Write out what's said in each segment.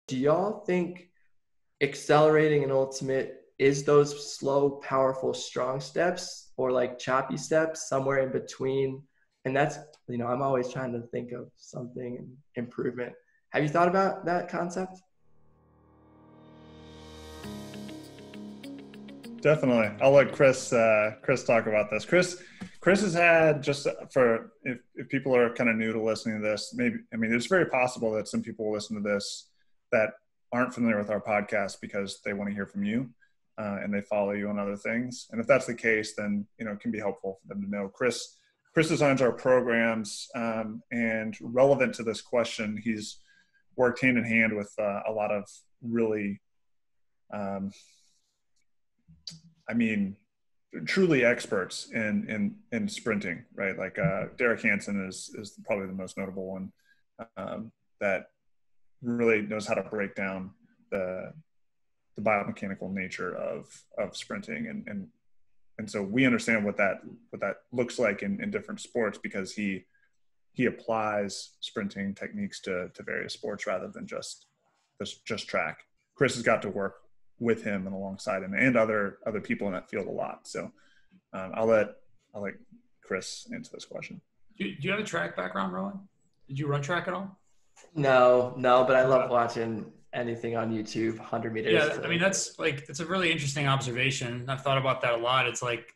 do y'all think accelerating an ultimate is those slow, powerful, strong steps, or like choppy steps somewhere in between? And that's, I'm always trying to think of something and improvement. Have you thought about that concept? Definitely. I'll let Chris talk about this. Chris has had, just for if people are kind of new to listening to this, it's very possible that some people will listen to this that aren't familiar with our podcast because they want to hear from you and they follow you on other things. And if that's the case, then it can be helpful for them to know. Chris designs our programs, and relevant to this question, he's worked hand in hand with a lot of really truly experts in sprinting, right? Like Derek Hansen is probably the most notable one that really knows how to break down the biomechanical nature of sprinting, and so we understand what that looks like in different sports because he applies sprinting techniques to various sports rather than just track. Chris has got to work with him and alongside him and other people in that field a lot. So I'll let Chris answer this question. Do you have a track background, Rowan? Did you run track at all? No, but I love watching anything on YouTube, 100 meters. Yeah, that's a really interesting observation. I've thought about that a lot. It's like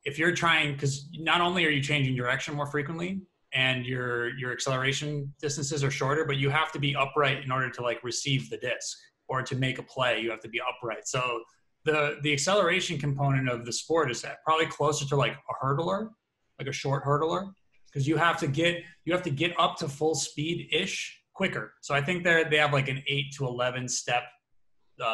if you're trying, because not only are you changing direction more frequently and your acceleration distances are shorter, but you have to be upright in order to like receive the disc. Or to make a play, you have to be upright. So the acceleration component of the sport is probably closer to like a hurdler, like a short hurdler, because you have to get up to full speed ish quicker. So I think they have like an 8 to 11 step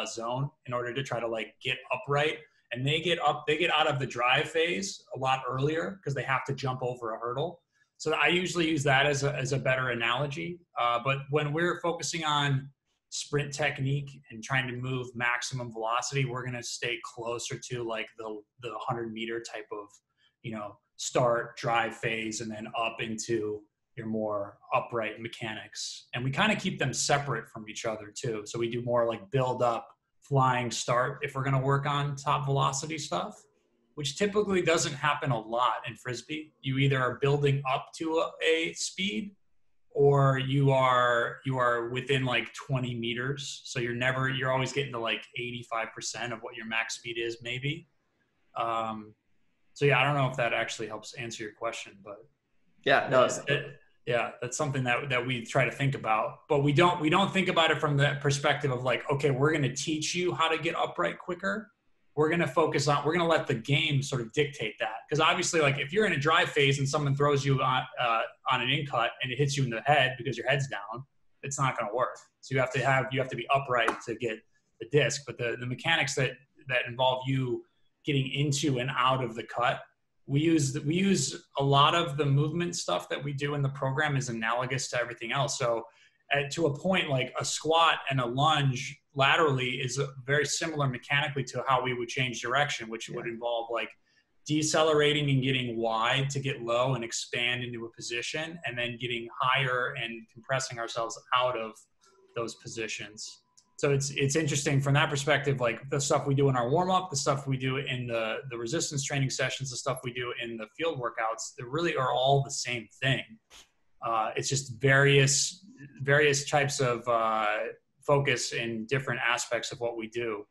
zone in order to try to like get upright, and they get out of the drive phase a lot earlier because they have to jump over a hurdle. So I usually use that as a better analogy. But when we're focusing on sprint technique and trying to move maximum velocity, we're going to stay closer to like the 100 meter type of, start drive phase and then up into your more upright mechanics. And we kind of keep them separate from each other too. So we do more like build up, flying start if we're going to work on top velocity stuff, which typically doesn't happen a lot in Frisbee. You either are building up to a speed or you are within like 20 meters. So you're always getting to like 85% of what your max speed is maybe. So yeah, I don't know if that actually helps answer your question, but yeah, no, that's something that we try to think about, but we don't think about it from the perspective of like, okay, we're going to teach you how to get upright quicker. We're going to let the game sort of dictate that. Because obviously, like if you're in a drive phase and someone throws you on an in cut and it hits you in the head because your head's down, it's not going to work. So you have to be upright to get the disc. But the mechanics that involve you getting into and out of the cut, we use a lot of the movement stuff that we do in the program is analogous to everything else. So to a point, like a squat and a lunge laterally is very similar mechanically to how we would change direction, which would involve like decelerating and getting wide to get low and expand into a position, and then getting higher and compressing ourselves out of those positions. So it's interesting from that perspective, like the stuff we do in our warm-up, the stuff we do in the resistance training sessions, the stuff we do in the field workouts, they really are all the same thing. It's just various types of focus in different aspects of what we do.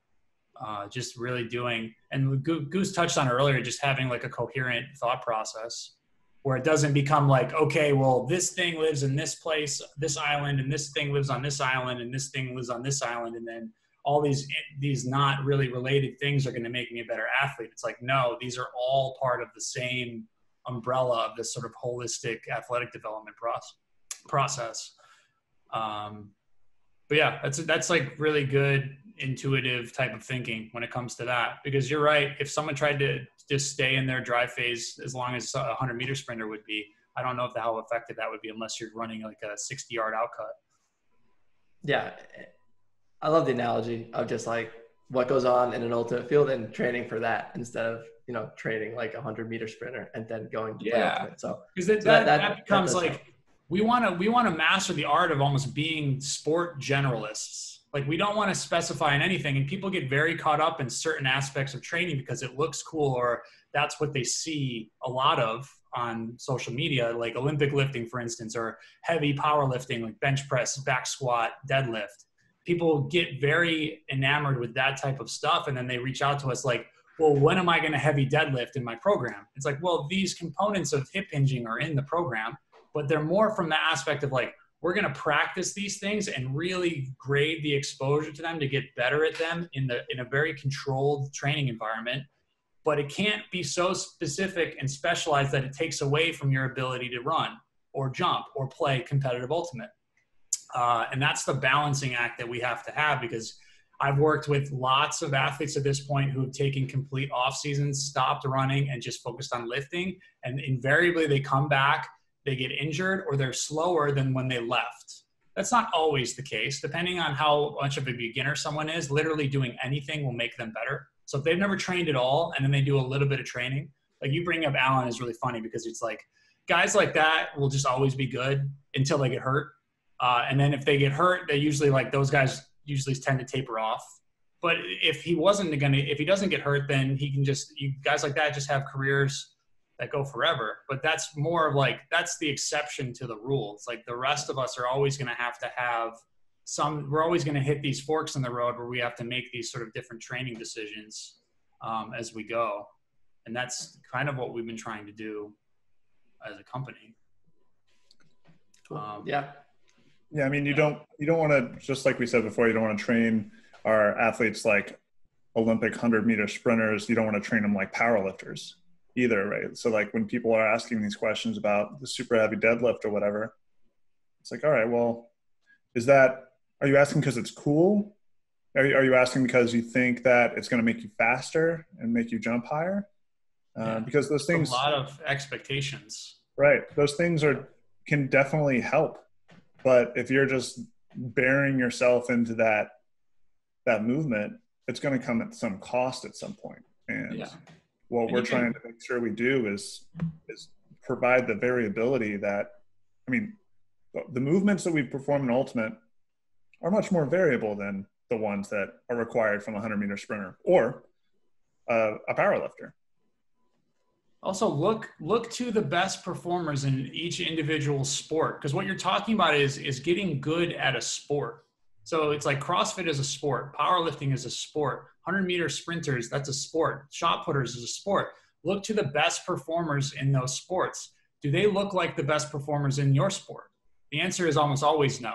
Just really doing, and Goose touched on earlier, just having like a coherent thought process where it doesn't become like, okay, well, this thing lives in this place, this island, and this thing lives on this island, and this thing lives on this island, and then all these not really related things are going to make me a better athlete. It's like, no, these are all part of the same umbrella of this sort of holistic athletic development process. But yeah, that's like really good intuitive type of thinking when it comes to that, because you're right. If someone tried to just stay in their drive phase as long as a 100-meter sprinter would be, I don't know how effective that would be unless you're running like a 60-yard outcut. Yeah. I love the analogy of just like what goes on in an ultimate field and training for that instead of, training like a 100-meter sprinter and then going to play ultimate. So because that becomes like, we want to master the art of almost being sport generalists. Like, we don't want to specify in anything, and people get very caught up in certain aspects of training because it looks cool, or that's what they see a lot of on social media, like Olympic lifting, for instance, or heavy powerlifting, like bench press, back squat, deadlift. People get very enamored with that type of stuff, and then they reach out to us like, well, when am I going to heavy deadlift in my program? It's like, well, these components of hip hinging are in the program, but they're more from the aspect of like, we're going to practice these things and really grade the exposure to them to get better at them in a very controlled training environment. But it can't be so specific and specialized that it takes away from your ability to run or jump or play competitive ultimate. And that's the balancing act that we have to have, because I've worked with lots of athletes at this point who have taken complete off seasons, stopped running, and just focused on lifting. And invariably they come back, they get injured, or they're slower than when they left. That's not always the case. Depending on how much of a beginner someone is, literally doing anything will make them better. So if they've never trained at all and then they do a little bit of training, like you bring up Alan is really funny, because it's like guys like that will just always be good until they get hurt. And then if they get hurt, they usually, like, those guys usually tend to taper off. But if he doesn't get hurt, then he can guys like that just have careers that go forever. But that's more of like, that's the exception to the rule. It's like the rest of us are always going to have we're always going to hit these forks in the road where we have to make these sort of different training decisions as we go. And that's kind of what we've been trying to do as a company. Yeah. I mean, you don't want to, just like we said before, you don't want to train our athletes like Olympic 100-meter sprinters. You don't want to train them like powerlifters either, right? So like when people are asking these questions about the super heavy deadlift or whatever, it's like, all right, well, are you asking because it's cool? Are you asking because you think that it's going to make you faster and make you jump higher? Because those things, a lot of expectations, right? Those things can definitely help, but if you're just burying yourself into that movement, it's going to come at some cost at some point. And what we're trying to make sure we do is provide the variability that, I mean, the movements that we perform in Ultimate are much more variable than the ones that are required from a 100-meter sprinter or a powerlifter. Also, look to the best performers in each individual sport, because what you're talking about is getting good at a sport. So it's like CrossFit is a sport, powerlifting is a sport, 100-meter sprinters, that's a sport, shot putters is a sport. Look to the best performers in those sports. Do they look like the best performers in your sport? The answer is almost always no.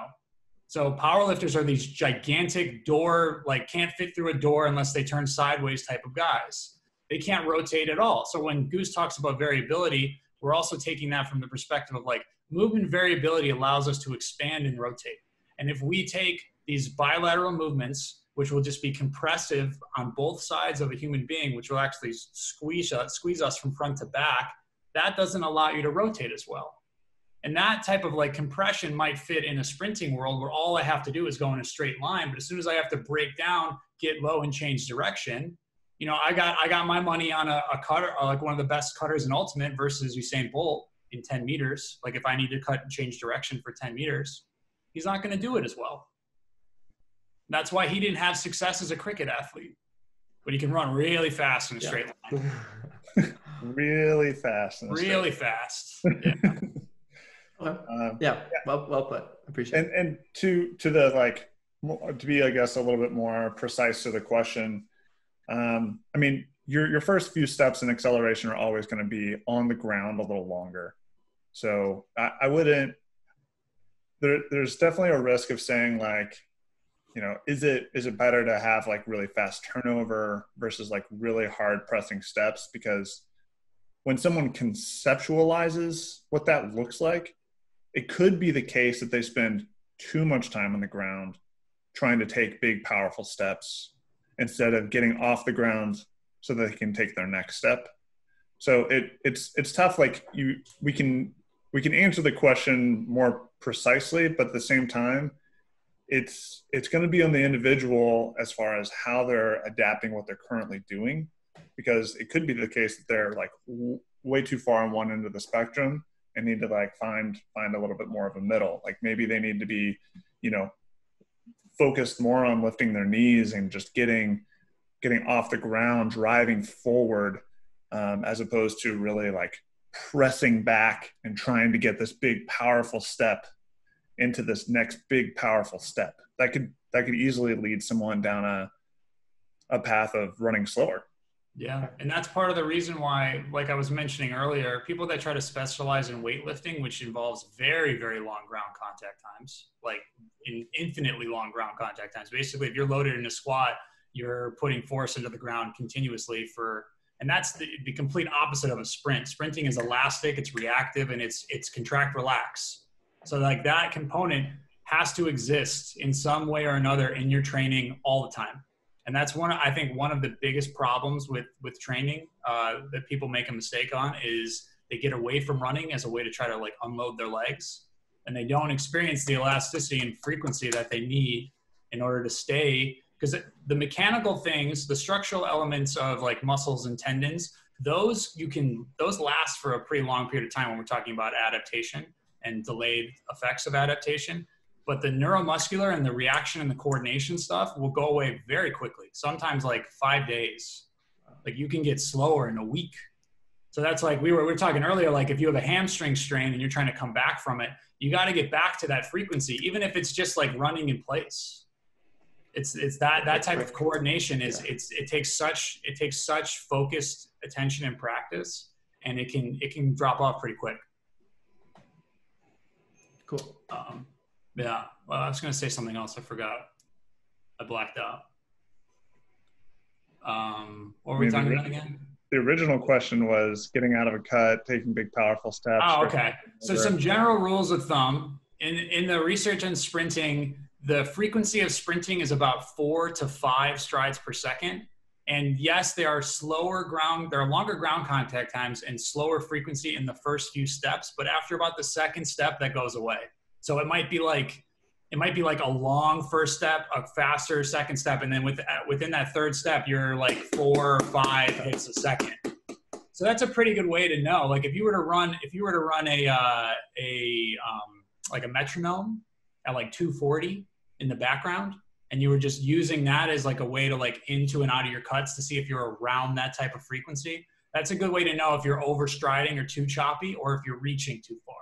So powerlifters are these gigantic can't fit through a door unless they turn sideways type of guys. They can't rotate at all. So when Goose talks about variability, we're also taking that from the perspective of like, movement variability allows us to expand and rotate. And if we take these bilateral movements, which will just be compressive on both sides of a human being, which will actually squeeze us from front to back, that doesn't allow you to rotate as well. And that type of like compression might fit in a sprinting world where all I have to do is go in a straight line. But as soon as I have to break down, get low and change direction, I got my money on a cutter, like one of the best cutters in Ultimate versus Usain Bolt in 10 meters. Like if I need to cut and change direction for 10 meters, he's not going to do it as well. That's why he didn't have success as a cricket athlete, but he can run really fast in a straight line. Really fast. Really fast. Yeah. Well put. Appreciate it. And to the like, to be, I guess, a little bit more precise to the question. I mean, your first few steps in acceleration are always going to be on the ground a little longer. So I wouldn't, there's definitely a risk of saying like, is it better to have like really fast turnover versus like really hard pressing steps? Because when someone conceptualizes what that looks like, it could be the case that they spend too much time on the ground trying to take big, powerful steps instead of getting off the ground so that they can take their next step. So it's tough. Like we can answer the question more precisely, but at the same time, it's going to be on the individual as far as how they're adapting what they're currently doing, because it could be the case that they're like way too far on one end of the spectrum and need to like find a little bit more of a middle. Like maybe they need to be, you know, focused more on lifting their knees and just getting off the ground, driving forward, as opposed to really like pressing back and trying to get this big, powerful step into this next big, powerful step. That could easily lead someone down a path of running slower. Yeah. And that's part of the reason why, like I was mentioning earlier, people that try to specialize in weightlifting, which involves very, very long ground contact times, like infinitely long ground contact times. Basically, if you're loaded in a squat, you're putting force into the ground continuously and that's the complete opposite of a sprint. Sprinting is elastic, it's reactive, and it's contract, relax. So like that component has to exist in some way or another in your training all the time. And that's I think one of the biggest problems with training that people make a mistake on is they get away from running as a way to try to like unload their legs, and they don't experience the elasticity and frequency that they need in order to stay. Because the mechanical things, the structural elements of like muscles and tendons, those last for a pretty long period of time when we're talking about adaptation and delayed effects of adaptation. But the neuromuscular and the reaction and the coordination stuff will go away very quickly. Sometimes like 5 days. Like you can get slower in a week. So that's like we were talking earlier, like if you have a hamstring strain and you're trying to come back from it, you got to get back to that frequency, even if it's just like running in place. It's that type of coordination it takes such focused attention and practice, and it can drop off pretty quick. Cool. Yeah. Well, I was going to say something else. I forgot. I blacked out. What were we talking about again? The original question was getting out of a cut, taking big, powerful steps. Oh, okay. So some general rules of thumb in the research on sprinting, the frequency of sprinting is about 4 to 5 strides per second. And yes, there are longer ground contact times and slower frequency in the first few steps, but after about the second step, that goes away. So it might be like a long first step, a faster second step, and then within that third step, you're like 4 or 5 hits a second. So that's a pretty good way to know. Like if you were to run like a metronome at like 240 in the background, and you were just using that as like a way to like into and out of your cuts to see if you're around that type of frequency, that's a good way to know if you're overstriding or too choppy or if you're reaching too far.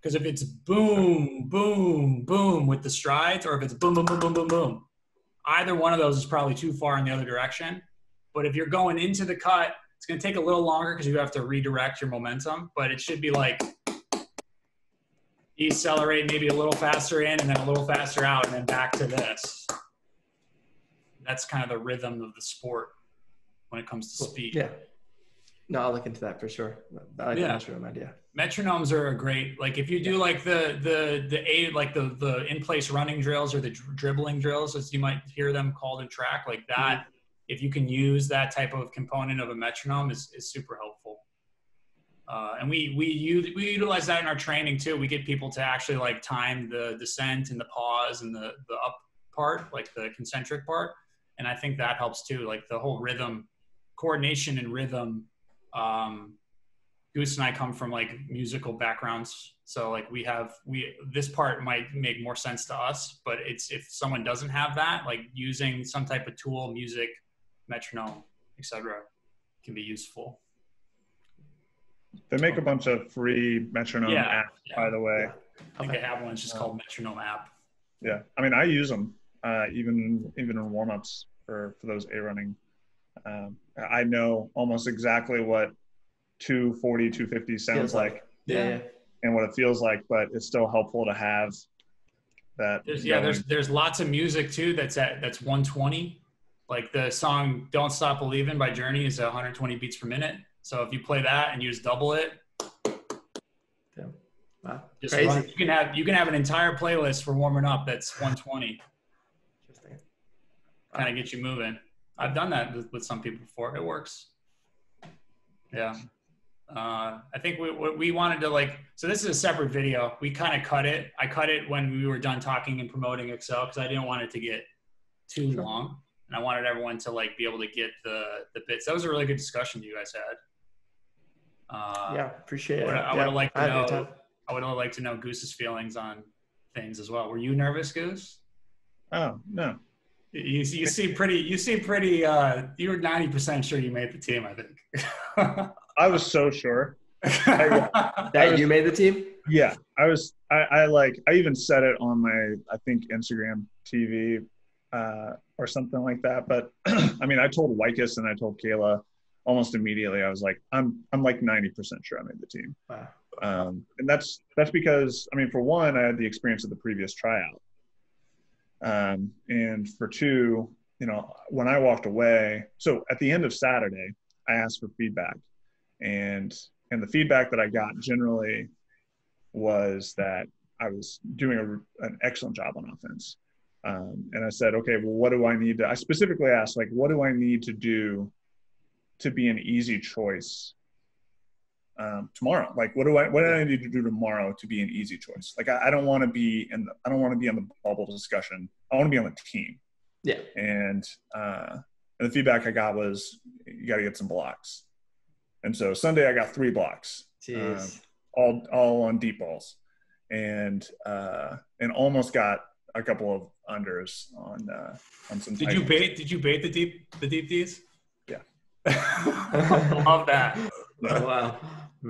Because if it's boom, boom, boom with the strides, or if it's boom, boom, boom, boom, boom, boom, either one of those is probably too far in the other direction. But if you're going into the cut, it's going to take a little longer because you have to redirect your momentum. But it should be like decelerate maybe a little faster in and then a little faster out and then back to this. That's kind of the rhythm of the sport when it comes to speed. Yeah. No, I'll look into that for sure. I like the metronome idea. Metronomes are a great, like if you do like the in-place running drills or the dribbling drills, as you might hear them called in track, like that, if you can use that type of component of a metronome is super helpful. And we utilize that in our training too. We get people to actually like time the descent and the pause and the up part, like the concentric part. And I think that helps too, like the whole rhythm, coordination and rhythm. Goose and I come from like musical backgrounds. So like this part might make more sense to us, but if someone doesn't have that, like using some type of tool, music, metronome, etc., can be useful. They make a bunch of free metronome apps, by the way. Yeah. I think I have one. It's just called Metronome app. Yeah. I mean, I use them even in warm-ups for those A-running. I know almost exactly what 240, 250 sounds like. Yeah. And what it feels like, but it's still helpful to have that. There's lots of music too that's 120. Like the song "Don't Stop Believin'" by Journey is 120 beats per minute. So if you play that and you just double it, wow, just crazy. You can have an entire playlist for warming up that's 120. Interesting. Kind of get you moving. I've done that with some people before. It works. Yeah. I think we wanted to so this is a separate video. We kind of cut it. I cut it when we were done talking and promoting Excel because I didn't want it to get too long. And I wanted everyone to be able to get the bits. That was a really good discussion you guys had. Yeah, appreciate it. I would have liked to I had a good know. time. I would have liked to know Goose's feelings on things as well. Were you nervous, Goose? Oh, no. You seem pretty. You seem pretty. You were 90% sure you made the team, I think. I was so sure. You made the team? Yeah, I even said it on my, I think, Instagram TV or something like that. But I mean, I told Wycus and I told Kayla almost immediately. I was like, I'm like 90% sure I made the team. Wow. And that's because, I mean, for one, I had the experience of the previous tryout. And for two, you know, when I walked away, so at the end of Saturday, I asked for feedback, and the feedback that I got generally was that I was doing an excellent job on offense. And I said, okay, well, what do I need to, I specifically asked, like, what do I need to do to be an easy choice tomorrow? Like, what do I need to do tomorrow to be an easy choice? Like, I don't want to be in the bubble discussion. I want to be on the team. Yeah. And the feedback I got was, you got to get some blocks. And so Sunday I got 3 blocks, all on deep balls, and almost got a couple of unders on some. Did you bait the deep Ds? Yeah. Love that. Yeah. Wow.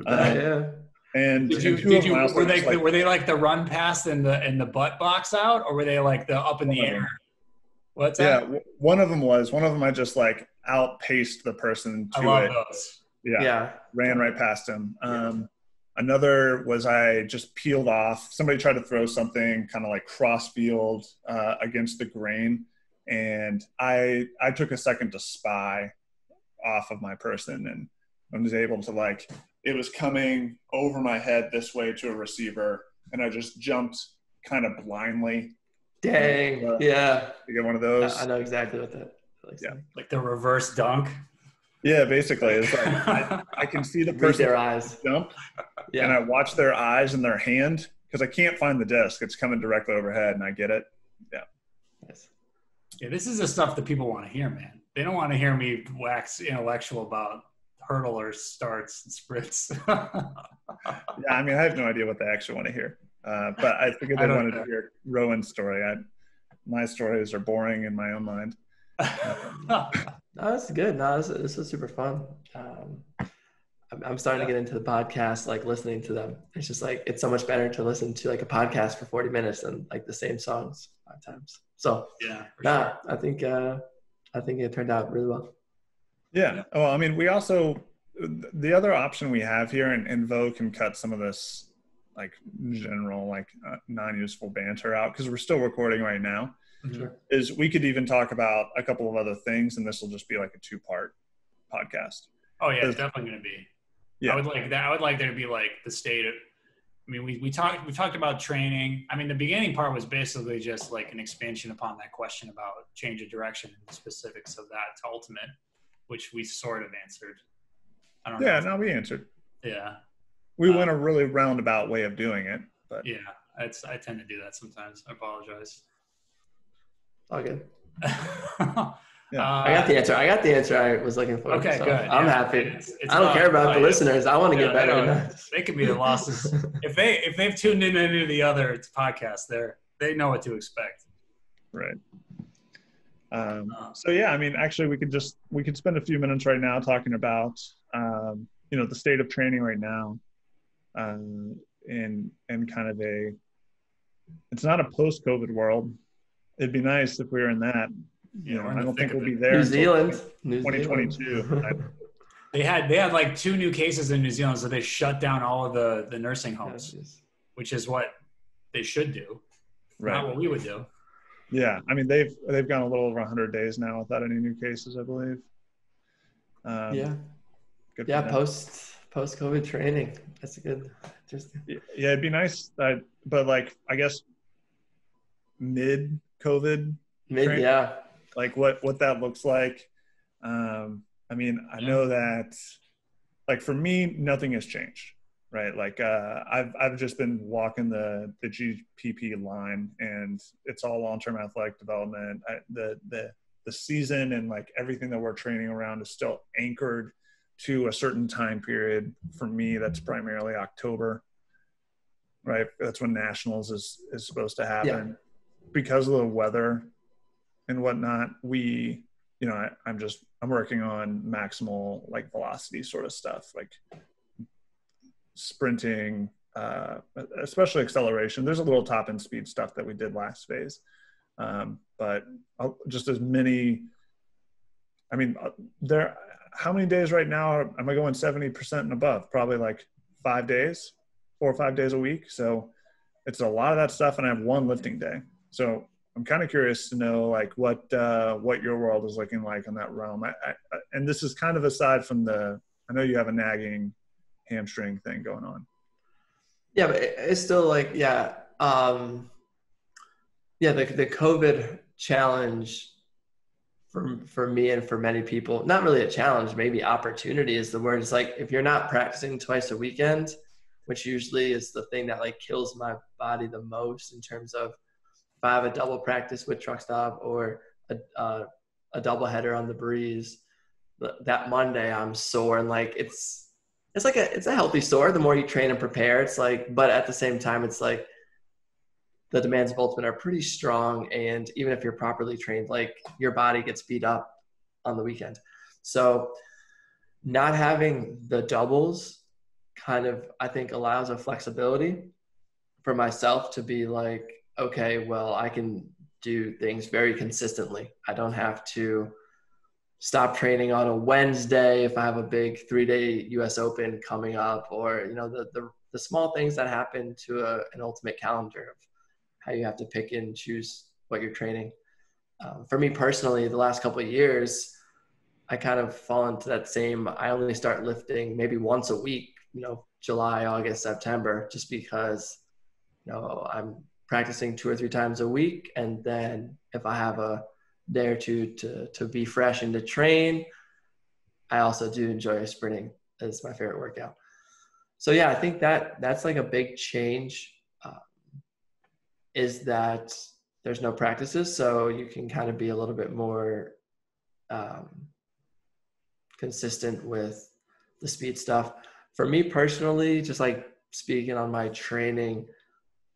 Yeah. And were they like the run past and the butt box out, or were they like the up in the air? What's that? Yeah, one of them I just like outpaced the person to I love it. those. Yeah. Ran right past him. Another was I just peeled off. Somebody tried to throw something kind of like cross field against the grain, and I took a second to spy off of my person, and I was able to, like, it was coming over my head this way to a receiver, and I just jumped kind of blindly. Dang. Yeah. To get one of those. I know exactly what that looks like. Like the reverse dunk. Yeah, basically. It's like I can see the person their eyes jump, and I watch their eyes and their hand, because I can't find the disc. It's coming directly overhead, and I get it. Yeah. Yes. Yeah, this is the stuff that people want to hear, man. They don't want to hear me wax intellectual about hurdlers, starts, and sprints. Yeah, I mean, I have no idea what they actually want to hear. But I figured they wanted to hear Rowan's story. My stories are boring in my own mind. No, that's good. No, this is super fun. I'm starting to get into the podcast, like listening to them. It's just like, it's so much better to listen to like a podcast for 40 minutes than like the same songs 5 times. So yeah, sure. I think it turned out really well. Yeah. Well, I mean, we also, the other option we have here, and Vo can cut some of this like general, like non-useful banter out, because we're still recording right now. Sure. Is we could even talk about a couple of other things, and this will just be like a 2-part podcast. Oh yeah, it's definitely going to be. Yeah, I would like that. I would like there to be like the state of. I mean, we talked about training. I mean, the beginning part was basically just like an expansion upon that question about change of direction and the specifics of that to ultimate, which we sort of answered. I don't know. Yeah, no, we answered. Yeah. We went a really roundabout way of doing it, but yeah, I tend to do that sometimes. I apologize. All good. Yeah. I got the answer I was looking for. Okay, so good. I'm happy. I don't care about the listeners. I want to get better. They could be the losses. if they've tuned in any of the other podcasts, they know what to expect. Right. So yeah, I mean, actually, we could spend a few minutes right now talking about the state of training right now, in kind of it's not a post-COVID world. It'd be nice if we were in that. I don't think we'll be there. New Zealand, 2022. They had like 2 new cases in New Zealand, so they shut down all of the nursing homes, which is what they should do, not what we would do. Yeah, I mean they've gone a little over 100 days now without any new cases, I believe. Post-COVID training. That's a good. Yeah, it'd be nice, but like I guess mid-COVID. Yeah. Like what that looks like. I mean, I know that, like, for me, nothing has changed, right? Like, I've just been walking the GPP line, and it's all long-term athletic development. The season and like everything that we're training around is still anchored to a certain time period. For me, that's primarily October, right? That's when nationals is supposed to happen. Yeah. Because of the weather and whatnot, I'm working on maximal like velocity sort of stuff, like sprinting, especially acceleration. There's a little top end speed stuff that we did last phase. But just as many, how many days right now am I going 70% and above? Probably like 5 days, 4 or 5 days a week. So it's a lot of that stuff. And I have one lifting day. So I'm kind of curious to know like what your world is looking like in that realm. And this is kind of aside from I know you have a nagging hamstring thing going on. Yeah, but it's still like, the COVID challenge for me and for many people, not really a challenge, maybe opportunity is the word. It's like, if you're not practicing twice a weekend, which usually is the thing that like kills my body the most in terms of if I have a double practice with truck stop or a double header on the breeze, that Monday I'm sore, and like it's a healthy sore. The more you train and prepare, it's like, but at the same time, it's like the demands of ultimate are pretty strong. And even if you're properly trained, like your body gets beat up on the weekend. So not having the doubles kind of, I think, allows a flexibility for myself to be like, okay, well, I can do things very consistently. I don't have to stop training on a Wednesday if I have a big 3-day US Open coming up, or, the small things that happen to an ultimate calendar of how you have to pick and choose what you're training. For me personally, the last couple of years, I kind of fall into that same, I only start lifting maybe once a week, July, August, September, just because, I'm practicing 2 or 3 times a week. And then if I have a day or two to be fresh and to train, I also do enjoy sprinting. It's my favorite workout. So yeah, I think that's like a big change, is that there's no practices. So you can kind of be a little bit more consistent with the speed stuff. For me personally, just like speaking on my training,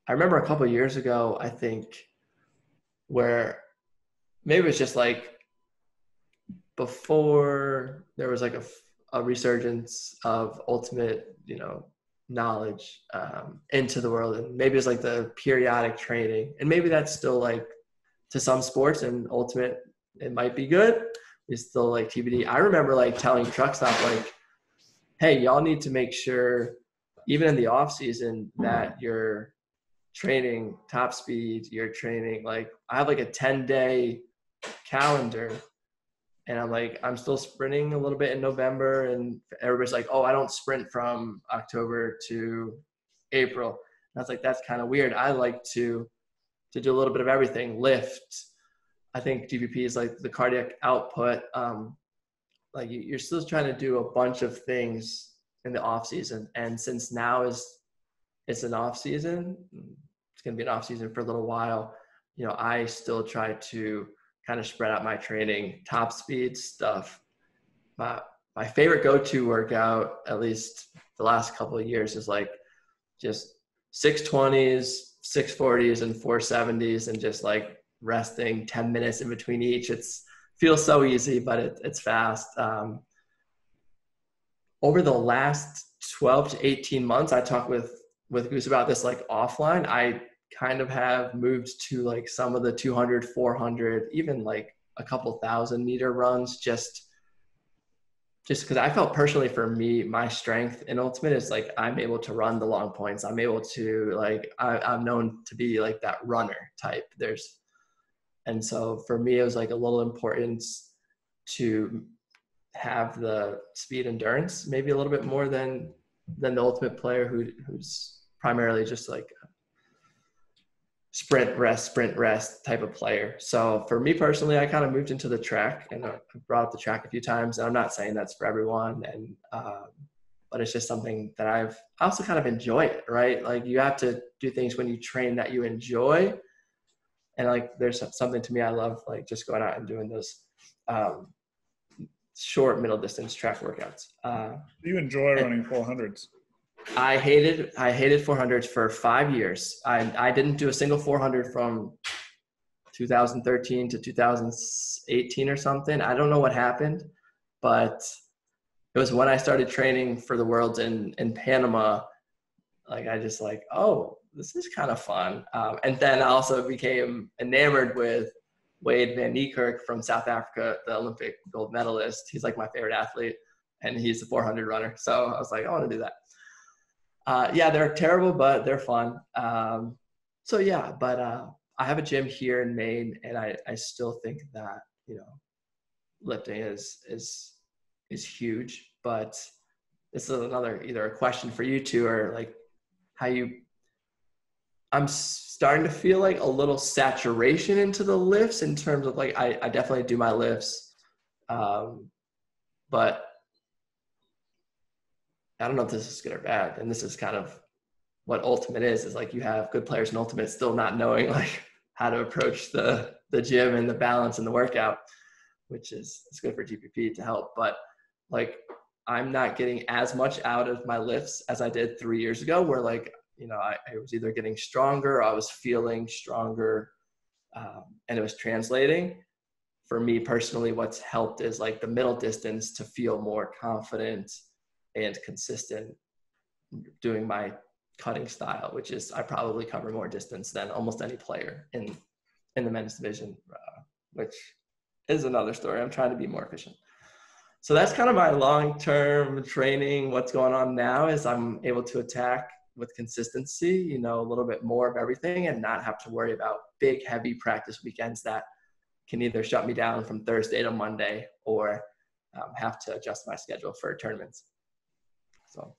I remember a couple of years ago, I think, where maybe it's just like before there was like a resurgence of ultimate, knowledge into the world. And maybe it's like the periodic training. And maybe that's still like to some sports and ultimate, it might be good. It's still like TBD. I remember like telling truck stop, like, hey, y'all need to make sure, even in the off season, that you're training top speed, you're training, like I have like a 10-day calendar, and I'm still sprinting a little bit in November, and everybody's like, oh, I don't sprint from October to April. And I was like, that's kind of weird. I like to do a little bit of everything. Lift, I think GPP is like the cardiac output. Like you're still trying to do a bunch of things in the off season. And since now it's an off season, it's going to be an off season for a little while, I still try to kind of spread out my training, top speed stuff. My favorite go-to workout, at least the last couple of years, is like just 620s, 640s, and 470s, and just like resting 10 minutes in between each. It's feels so easy, but it's fast. Over the last 12 to 18 months, I talked with Goose about this like offline. I kind of have moved to like some of the 200, 400, even like a couple 1,000-meter runs, just because I felt personally, for me, my strength in ultimate is like I'm able to run the long points. I'm able to like I'm known to be like that runner type. And so for me, it was like a little importance to have the speed endurance, maybe a little bit more than the ultimate player who's primarily just like a sprint rest type of player. So for me personally, I kind of moved into the track, and I brought up the track a few times, and I'm not saying that's for everyone. And, but it's just something that I also kind of enjoy it, right? Like you have to do things when you train that you enjoy. And like, there's something to me, I love like just going out and doing those short middle distance track workouts. You enjoy running 400s? I hated 400s for 5 years. I didn't do a single 400 from 2013 to 2018 or something. I don't know what happened, but it was when I started training for the Worlds in Panama. Like, I just like, oh, this is kind of fun. And then I also became enamored with Wade van Niekerk from South Africa, the Olympic gold medalist. He's like my favorite athlete, and he's a 400 runner. So I was like, I want to do that. Yeah, they're terrible, but they're fun. So yeah, but I have a gym here in Maine, and I still think that, you know, lifting is huge. But this is another, either a question for you two, or like how you, I'm starting to feel like a little saturation into the lifts in terms of like, I definitely do my lifts. But I don't know if this is good or bad. And this is kind of what ultimate is like, you have good players in ultimate still not knowing like how to approach the gym and the balance and the workout, which is, it's good for GPP to help. But like, I'm not getting as much out of my lifts as I did 3 years ago, where like, you know, I was either getting stronger, or I was feeling stronger, and it was translating. For me personally, what's helped is like the middle distance to feel more confident and consistent doing my cutting style, which is I probably cover more distance than almost any player in the men's division, which is another story. I'm trying to be more efficient. So that's kind of my long-term training. What's going on now is I'm able to attack with consistency, you know, a little bit more of everything, and not have to worry about big, heavy practice weekends that can either shut me down from Thursday to Monday, or have to adjust my schedule for tournaments. So.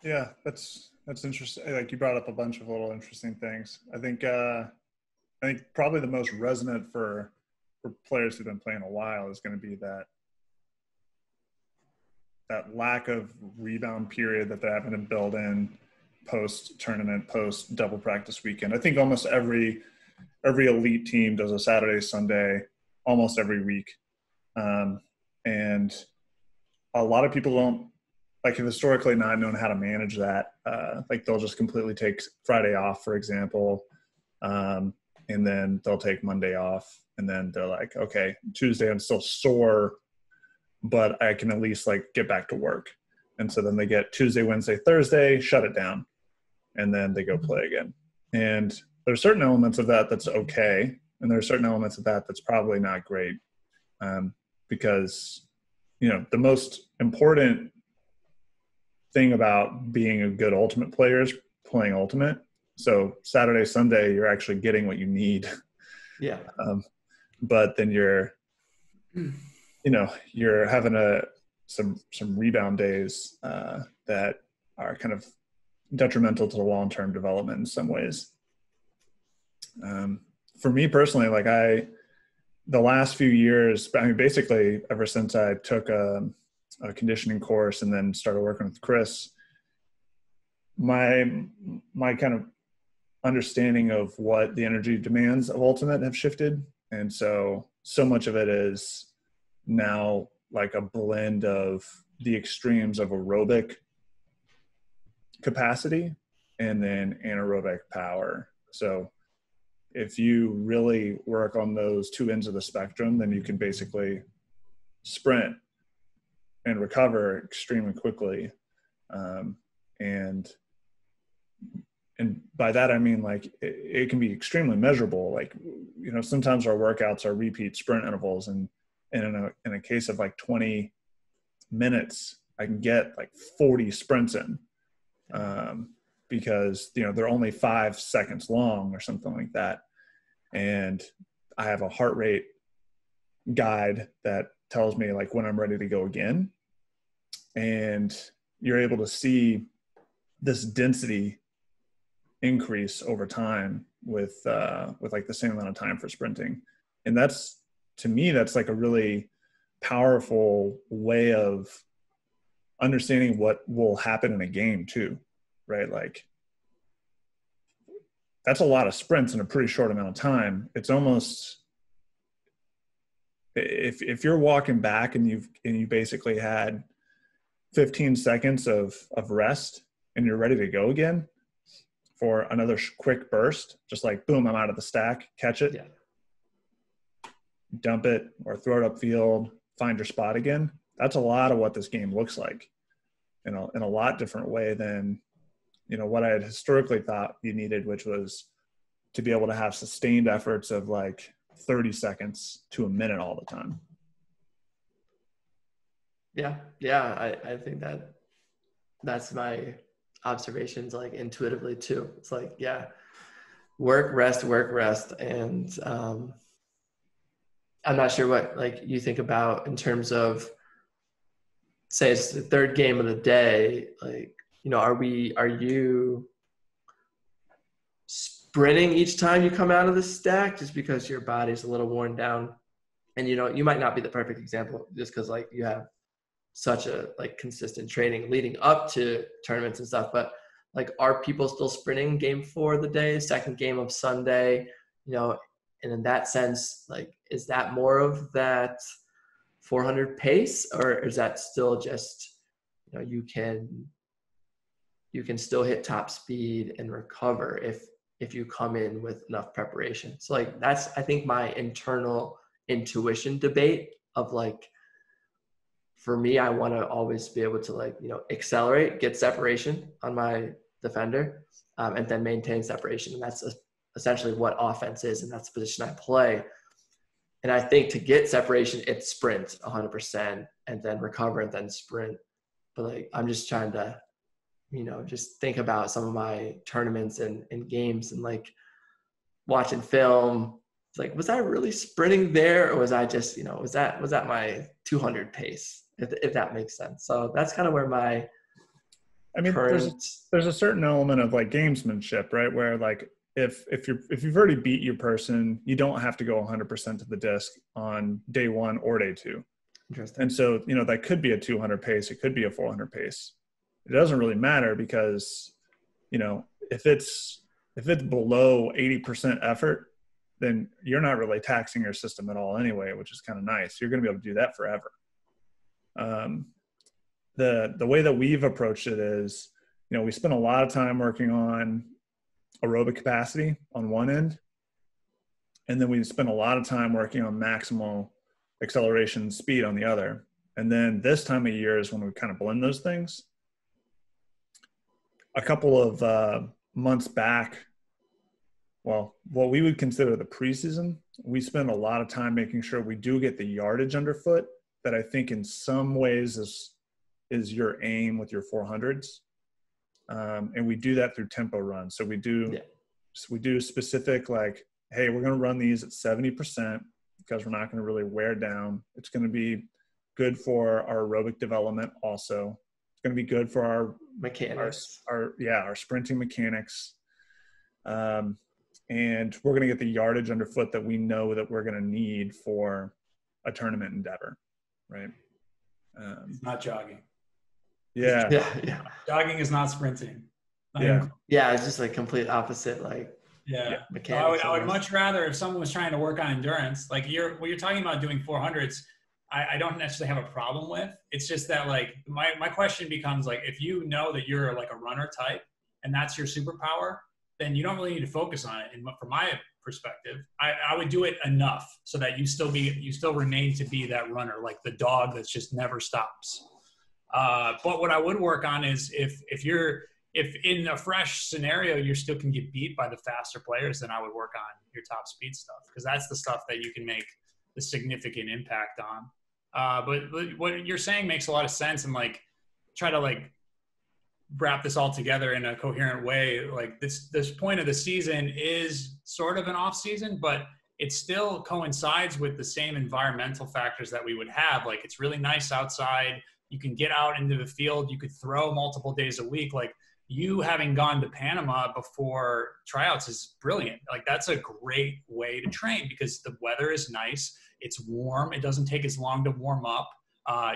Yeah, that's interesting. Like, you brought up a bunch of little interesting things. I think probably the most resonant for players who've been playing a while is going to be that lack of rebound period that they're having to build in post tournament, post double practice weekend. I think almost every elite team does a Saturday, Sunday, almost every week. And a lot of people don't, like, have historically not known how to manage that. Like, they'll just completely take Friday off, for example. And then they'll take Monday off. And then they're like, okay, Tuesday I'm still sore, but I can at least like get back to work. And so then they get Tuesday, Wednesday, Thursday, shut it down. And then they go play again. And there's certain elements of that that's okay. And there are certain elements of that that's probably not great. Because, you know, the most important thing about being a good ultimate player is playing ultimate. So Saturday, Sunday, you're actually getting what you need. Yeah. But then you're having some rebound days that are kind of detrimental to the long-term development in some ways. For me personally, like, the last few years, I mean, basically ever since I took a conditioning course and then started working with Chris, my kind of understanding of what the energy demands of ultimate have shifted. And so much of it is now like a blend of the extremes of aerobic capacity and then anaerobic power. So if you really work on those two ends of the spectrum, then you can basically sprint and recover extremely quickly. And by that, I mean, like, it can be extremely measurable. Like, you know, sometimes our workouts are repeat sprint intervals, and in a case of like 20 minutes, I can get like 40 sprints in, because, you know, they're only 5 seconds long or something like that. And I have a heart rate guide that tells me like when I'm ready to go again. And you're able to see this density increase over time with like the same amount of time for sprinting. And that's, to me, that's like a really powerful way of understanding what will happen in a game too, right? Like, that's a lot of sprints in a pretty short amount of time. It's if you're walking back and you basically had 15 seconds of rest and you're ready to go again for another quick burst, just like boom, I'm out of the stack, catch it, dump it, or throw it upfield, find your spot again. That's a lot of what this game looks like in a lot different way than, what I had historically thought you needed, which was to be able to have sustained efforts of like 30 seconds to a minute all the time. Yeah. I think that's my observations, like intuitively too. It's like, work, rest. And I'm not sure what like you think about in terms of, say it's the third game of the day, like, are you sprinting each time you come out of the stack just because your body's a little worn down? And you might not be the perfect example just because like you have such a like consistent training leading up to tournaments and stuff, but like, are people still sprinting game 4 of the day, second game of Sunday, and in that sense, like, is that more of that 400 pace, or is that still just, you can still hit top speed and recover if you come in with enough preparation? So like, that's, I think, my internal intuition debate of like, for me, I want to always be able to like, accelerate, get separation on my defender, and then maintain separation. And that's essentially what offense is. And that's the position I play. And I think to get separation, it's sprint 100% and then recover and then sprint. But like, I'm just trying to, just think about some of my tournaments and games and like watching film. It's like, was I really sprinting there, or was I just, was that my 200 pace? If that makes sense. So that's kind of where my there's a certain element of like gamesmanship, right? Where like if you've already beat your person, you don't have to go 100% to the disc on day 1 or day 2. Interesting. And so that could be a 200 pace, it could be a 400 pace. It doesn't really matter because if it's below 80% effort, then you're not really taxing your system at all anyway, which is kind of nice. You're going to be able to do that forever. The way that we've approached it is, we spend a lot of time working on aerobic capacity on one end, and then we spend a lot of time working on maximal acceleration speed on the other. And then this time of year is when we kind of blend those things. A couple of months back, well, what we would consider the preseason, we spend a lot of time making sure we do get the yardage underfoot that I think in some ways is your aim with your 400s. And we do that through tempo runs. So we do specific, like, hey, we're going to run these at 70% because we're not going to really wear down. It's going to be good for our aerobic development also. It's going to be good for our mechanics, our sprinting mechanics. And we're going to get the yardage underfoot that we know that we're going to need for a tournament endeavor, right? Not jogging. Yeah. Jogging is not sprinting. It's just like complete opposite, like mechanics. I would much rather, if someone was trying to work on endurance, like what you're talking about doing 400s, I don't necessarily have a problem with. It's just that like my question becomes like, if you know that you're like a runner type and that's your superpower, then you don't really need to focus on it. And from my perspective, I would do it enough so that you still remain to be that runner, like the dog that's just never stops. But what I would work on is if in a fresh scenario you still can get beat by the faster players, then I would work on your top speed stuff, because that's the stuff that you can make the significant impact on. But what you're saying makes a lot of sense, and like try to like wrap this all together in a coherent way. Like this point of the season is sort of an off season, but it still coincides with the same environmental factors that we would have. Like it's really nice outside. You can get out into the field. You could throw multiple days a week. Like you having gone to Panama before tryouts is brilliant. Like that's a great way to train because the weather is nice. It's warm. It doesn't take as long to warm up.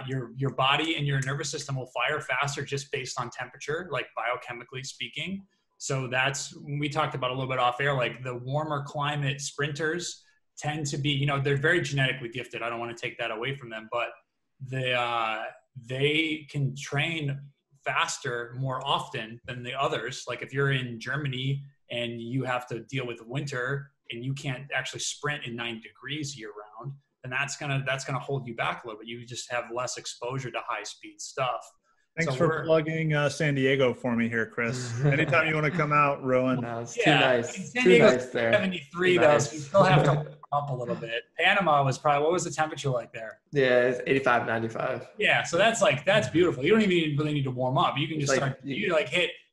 Your body and your nervous system will fire faster just based on temperature, like biochemically speaking. So that's, we talked about a little bit off air, like the warmer climate sprinters tend to be, you know, they're very genetically gifted. I don't want to take that away from them, but they can train faster more often than the others. Like if you're in Germany and you have to deal with winter and you can't actually sprint in 90 degrees year round, then that's gonna hold you back a little bit. You just have less exposure to high speed stuff. Thanks for plugging San Diego for me here, Chris. Anytime you want to come out, Rowan. No, it's too nice. San Too Diego's nice there. 73 though, so you still have to warm up a little bit. Panama was probably, what was the temperature like there? Yeah, it's 85, 95. Yeah, so that's beautiful. You don't even really need to warm up. You can just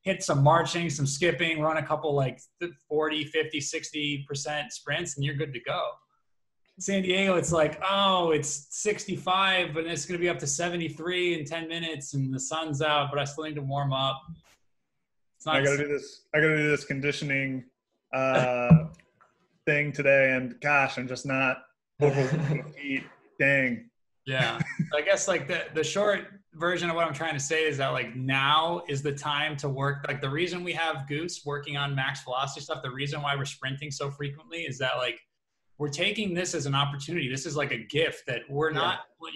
hit some marching, some skipping, run a couple like 40, 50, 60% sprints, and you're good to go. San Diego, it's like, oh, it's 65, but it's going to be up to 73 in 10 minutes, and the sun's out, but I still need to warm up. I got to do this. I got to do this conditioning thing today, and gosh, I'm just not over feet. Dang. Yeah, I guess like the short version of what I'm trying to say is that like now is the time to work. Like the reason we have Goose working on max velocity stuff, the reason why we're sprinting so frequently is that like we're taking this as an opportunity. This is like a gift that you're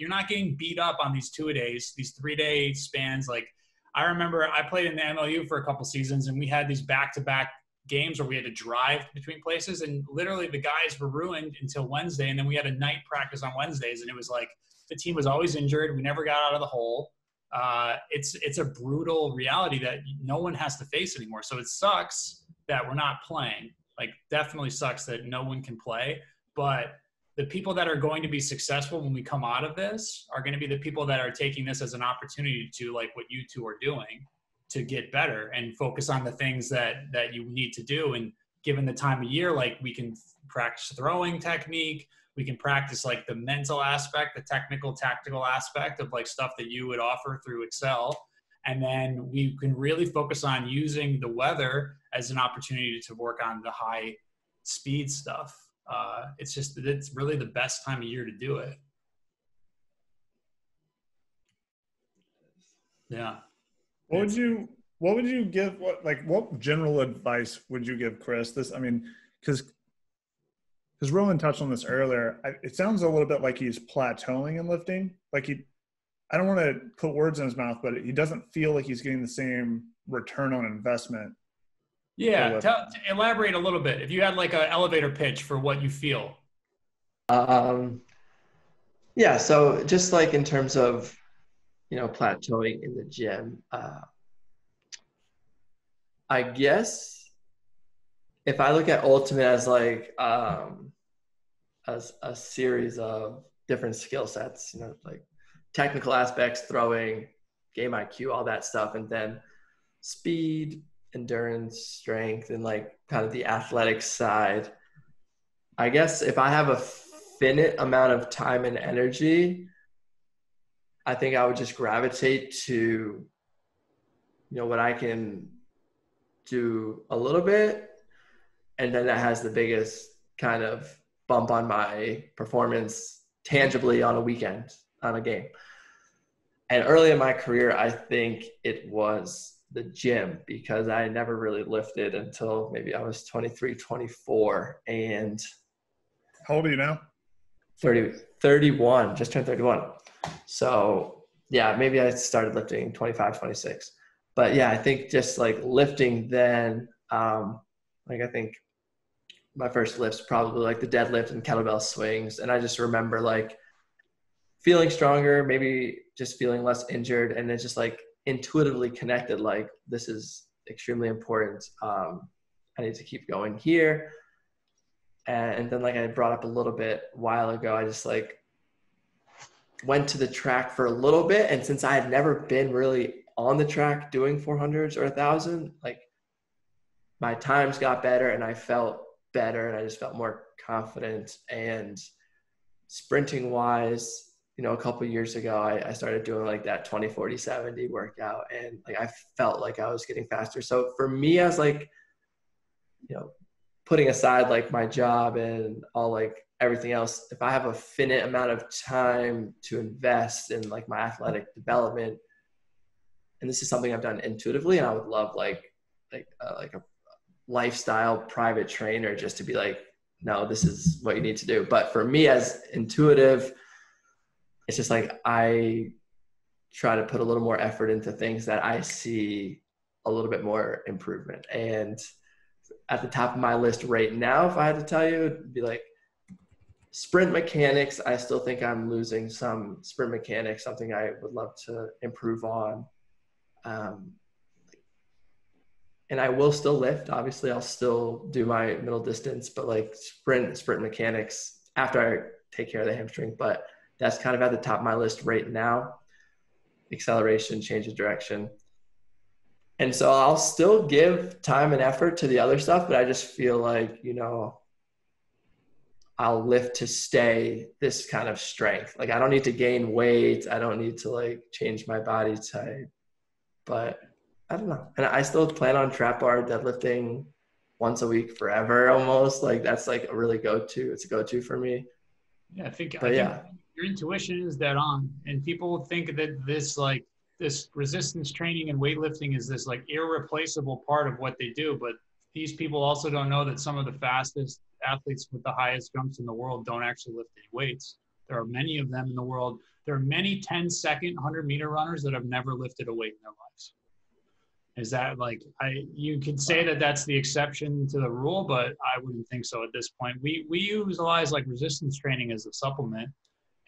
not getting beat up on these 2-a-days, these 3-day spans. Like I remember I played in the MLU for a couple seasons and we had these back-to-back games where we had to drive between places, and literally the guys were ruined until Wednesday. And then we had a night practice on Wednesdays, and it was like the team was always injured. We never got out of the hole. It's a brutal reality that no one has to face anymore. So it sucks that we're not playing. Like definitely sucks that no one can play. But the people that are going to be successful when we come out of this are going to be the people that are taking this as an opportunity to, like what you two are doing, to get better and focus on the things that you need to do. And given the time of year, like we can practice throwing technique, we can practice like the mental aspect, the technical, tactical aspect of like stuff that you would offer through Excel. And then we can really focus on using the weather as an opportunity to work on the high speed stuff. It's really the best time of year to do it. Yeah. What would you give, what general advice would you give Chris? Because Rowan touched on this earlier, it sounds a little bit like he's plateauing in lifting. Like I don't want to put words in his mouth, but he doesn't feel like he's getting the same return on investment. Yeah, elaborate a little bit. If you had like an elevator pitch for what you feel. Yeah, so just like in terms of, plateauing in the gym, I guess if I look at Ultimate as like as a series of different skill sets, like technical aspects, throwing, game IQ, all that stuff, and then speed, endurance, strength, and like kind of the athletic side. I guess if I have a finite amount of time and energy, I think I would just gravitate to, what I can do a little bit, and then that has the biggest kind of bump on my performance tangibly on a weekend, on a game. And early in my career, I think it was the gym, because I never really lifted until maybe I was 23, 24. And how old are you now? 31, just turned 31. So yeah, maybe I started lifting 25, 26. But yeah, I think just like lifting then, like I think my first lifts probably like the deadlift and kettlebell swings. And I just remember like feeling stronger, maybe just feeling less injured. And it's just like intuitively connected, like this is extremely important. I need to keep going here. And then like I brought up a little bit a while ago, I just like went to the track for a little bit. And since I had never been really on the track doing 400s or 1,000, like my times got better and I felt better and I just felt more confident. And sprinting wise, a couple of years ago, I started doing like that 20, 40, 70 workout, and like I felt like I was getting faster. So for me, I was like, putting aside like my job and all like everything else, if I have a finite amount of time to invest in like my athletic development, and this is something I've done intuitively, and I would love like a lifestyle private trainer just to be like no, this is what you need to do. But for me as intuitive, it's just like I try to put a little more effort into things that I see a little bit more improvement. And at the top of my list right now, if I had to tell you, it'd be like sprint mechanics. I still think I'm losing some sprint mechanics, something I would love to improve on. And I will still lift. Obviously, I'll still do my middle distance, but like sprint mechanics after I take care of the hamstring. But that's kind of at the top of my list right now. Acceleration, change of direction. And so I'll still give time and effort to the other stuff, but I just feel like, you know, I'll lift to stay this kind of strength. Like I don't need to gain weight. I don't need to like change my body type, but I don't know. And I still plan on trap bar deadlifting once a week forever almost. Like that's like a really go-to. It's a go-to for me. Yeah, I think yeah, your intuition is dead on. And people think that this resistance training and weightlifting is this like irreplaceable part of what they do. But these people also don't know that some of the fastest athletes with the highest jumps in the world don't actually lift any weights. There are many of them in the world. There are many 10-second 100-meter runners that have never lifted a weight in their lives. Is that like, you could say that that's the exception to the rule, but I wouldn't think so at this point. We utilize like resistance training as a supplement.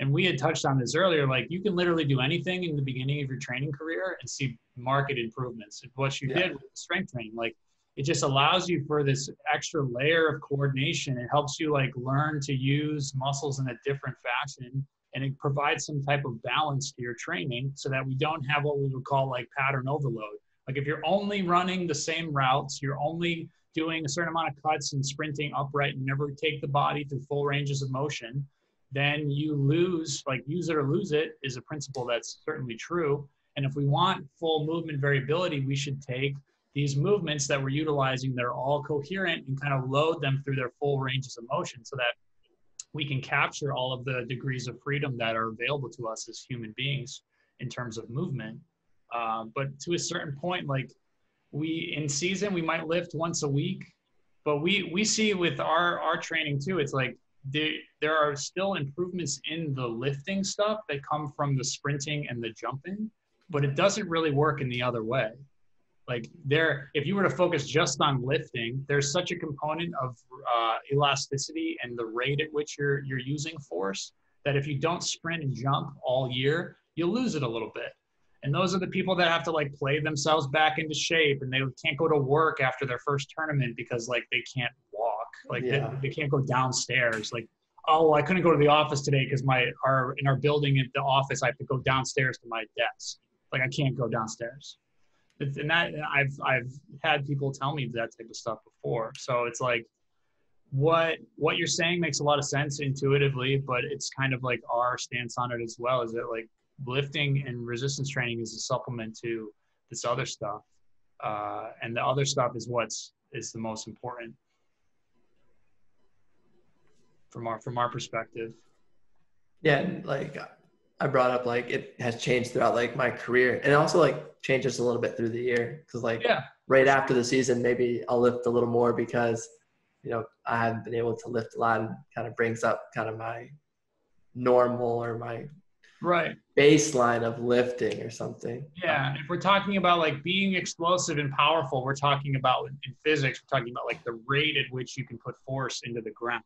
And we had touched on this earlier, like you can literally do anything in the beginning of your training career and see marked improvements. And what you did with strength training, like it just allows you for this extra layer of coordination. It helps you like learn to use muscles in a different fashion, and it provides some type of balance to your training so that we don't have what we would call like pattern overload. Like if you're only running the same routes, you're only doing a certain amount of cuts and sprinting upright and never take the body through full ranges of motion, then you lose, like use it or lose it is a principle that's certainly true. And if we want full movement variability, we should take these movements that we're utilizing that are all coherent and kind of load them through their full ranges of motion so that we can capture all of the degrees of freedom that are available to us as human beings in terms of movement. But to a certain point, like in season, we might lift once a week, but we see with our training too, it's like there are still improvements in the lifting stuff that come from the sprinting and the jumping, but it doesn't really work in the other way. Like if you were to focus just on lifting, there's such a component of elasticity and the rate at which you're using force that if you don't sprint and jump all year, you'll lose it a little bit. And those are the people that have to like play themselves back into shape, and they can't go to work after their first tournament because like they can't walk, like they can't go downstairs. Like, oh, I couldn't go to the office today because in our building at the office, I have to go downstairs to my desk. Like I can't go downstairs. And I've had people tell me that type of stuff before. So it's like what you're saying makes a lot of sense intuitively, but it's kind of like our stance on it as well, is that like lifting and resistance training is a supplement to this other stuff. And the other stuff is is the most important from our perspective. Yeah, like I brought up, like it has changed throughout like my career, and it also like changes a little bit through the year because like right after the season, maybe I'll lift a little more because, you know, I haven't been able to lift a lot, and kind of brings up kind of my normal or my baseline of lifting or something. Yeah, if we're talking about like being explosive and powerful, we're talking about in physics, we're talking about like the rate at which you can put force into the ground.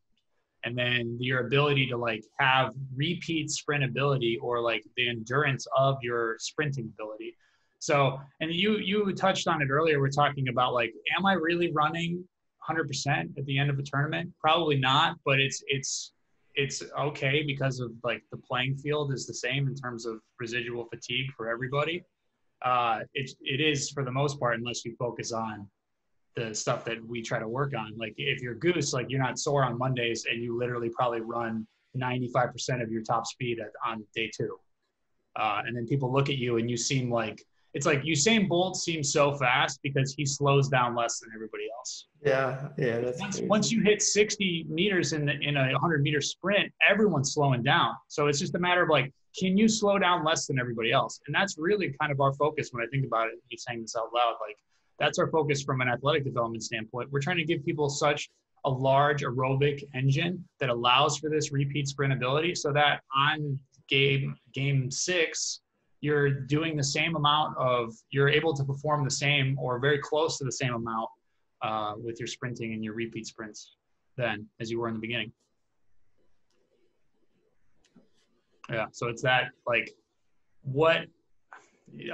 And then your ability to like have repeat sprint ability, or like the endurance of your sprinting ability. So, and you touched on it earlier. We're talking about like, am I really running 100% at the end of a tournament? Probably not, but it's okay because of like the playing field is the same in terms of residual fatigue for everybody. It is for the most part, unless you focus on the stuff that we try to work on. Like if you're Goose, like you're not sore on Mondays and you literally probably run 95% of your top speed on day 2. And then people look at you and you seem like, it's like Usain Bolt seems so fast because he slows down less than everybody else. Yeah. That's once you hit 60 meters in a 100-meter sprint, everyone's slowing down. So it's just a matter of like, can you slow down less than everybody else? And that's really kind of our focus when I think about it. Me saying this out loud, like that's our focus from an athletic development standpoint. We're trying to give people such a large aerobic engine that allows for this repeat sprint ability, so that on game 6, you're doing the same amount of, you're able to perform the same or very close to the same amount with your sprinting and your repeat sprints then as you were in the beginning. Yeah, so it's that, like, what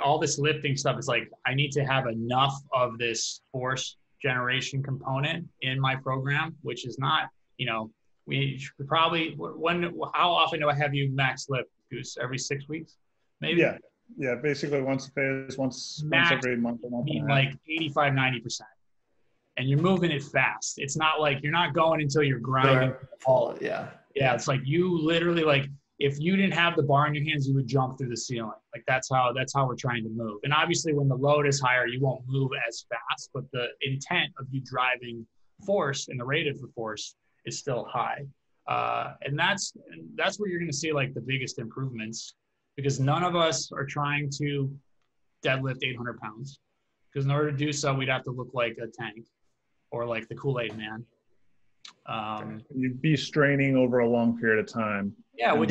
all this lifting stuff is like, I need to have enough of this force generation component in my program, which is not, you know, we should probably, how often do I have you max lift, Goose? Every 6 weeks, maybe? Yeah, basically once a phase, once every month. Like 85, 90%. And you're moving it fast. It's not like you're not going until you're grinding. Yeah, it's like you literally, like, if you didn't have the bar in your hands, you would jump through the ceiling. Like that's how we're trying to move. And obviously when the load is higher, you won't move as fast, but the intent of you driving force and the rate of the force is still high. And that's where you're going to see like the biggest improvements, because none of us are trying to deadlift 800 pounds, because in order to do so, we'd have to look like a tank or like the Kool-Aid man. You'd be straining over a long period of time. Yeah, which